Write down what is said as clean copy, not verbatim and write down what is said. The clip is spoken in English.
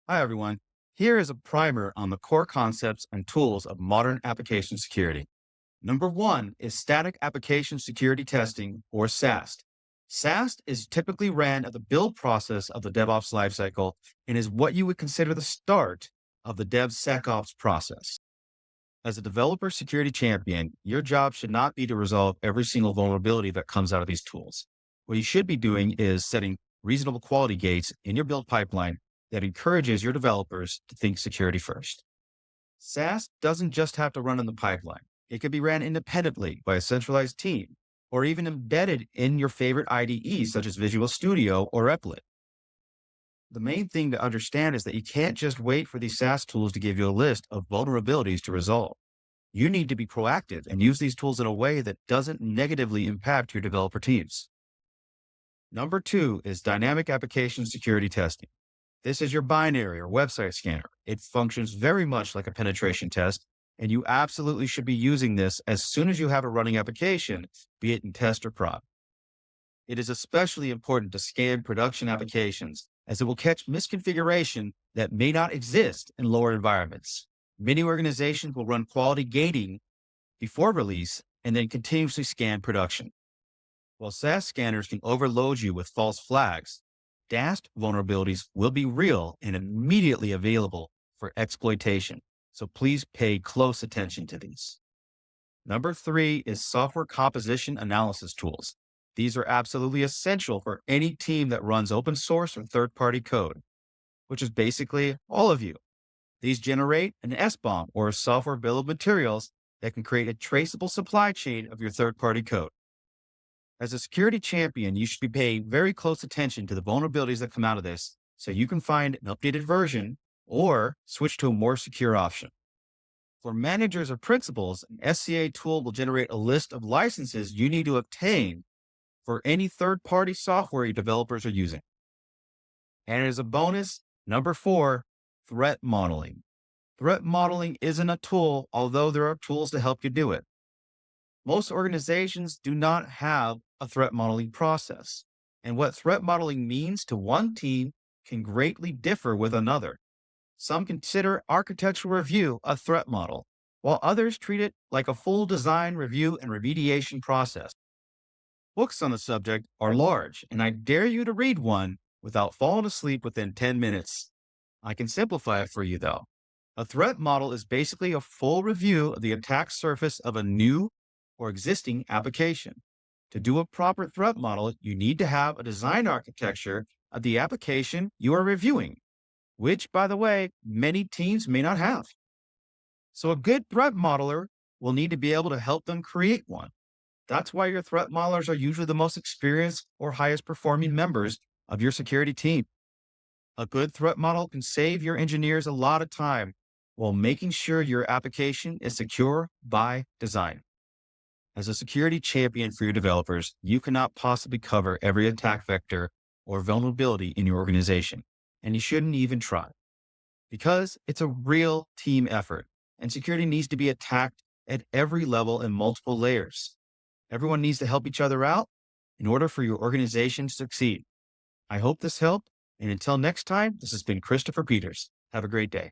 Hi, everyone. Here is a primer on the core concepts and tools of modern application security. Number one is static application security testing, or SAST. SAST is typically ran at the build process of the DevOps lifecycle and is what you would consider the start of the DevSecOps process. As a developer security champion, your job should not be to resolve every single vulnerability that comes out of these tools. What you should be doing is setting reasonable quality gates in your build pipeline that encourages your developers to think security first. SaaS doesn't just have to run in the pipeline. It can be ran independently by a centralized team or even embedded in your favorite IDE, such as Visual Studio or Replit. The main thing to understand is that you can't just wait for these SaaS tools to give you a list of vulnerabilities to resolve. You need to be proactive and use these tools in a way that doesn't negatively impact your developer teams. Number two is dynamic application security testing. This is your binary or website scanner. It functions very much like a penetration test, and you absolutely should be using this as soon as you have a running application, be it in test or prod. It is especially important to scan production applications as it will catch misconfiguration that may not exist in lower environments. Many organizations will run quality gating before release and then continuously scan production. While SaaS scanners can overload you with false flags, DAST vulnerabilities will be real and immediately available for exploitation. So please pay close attention to these. Number three is software composition analysis tools. These are absolutely essential for any team that runs open source or third-party code, which is basically all of you. These generate an SBOM, or a software bill of materials, that can create a traceable supply chain of your third-party code. As a security champion, you should be paying very close attention to the vulnerabilities that come out of this so you can find an updated version or switch to a more secure option. For managers or principals, an SCA tool will generate a list of licenses you need to obtain for any third-party software your developers are using. And as a bonus, number four, threat modeling. Threat modeling isn't a tool, although there are tools to help you do it. Most organizations do not have a threat modeling process, and what threat modeling means to one team can greatly differ with another. Some consider architectural review a threat model, while others treat it like a full design review and remediation process. Books on the subject are large, and I dare you to read one without falling asleep within 10 minutes. I can simplify it for you, though. A threat model is basically a full review of the attack surface of a new or existing application. To do a proper threat model, you need to have a design architecture of the application you are reviewing, which, by the way, many teams may not have. So a good threat modeler will need to be able to help them create one. That's why your threat modelers are usually the most experienced or highest performing members of your security team. A good threat model can save your engineers a lot of time while making sure your application is secure by design. As a security champion for your developers, you cannot possibly cover every attack vector or vulnerability in your organization, and you shouldn't even try because it's a real team effort and security needs to be attacked at every level and multiple layers. Everyone needs to help each other out in order for your organization to succeed. I hope this helped. And until next time, this has been Christopher Peters. Have a great day.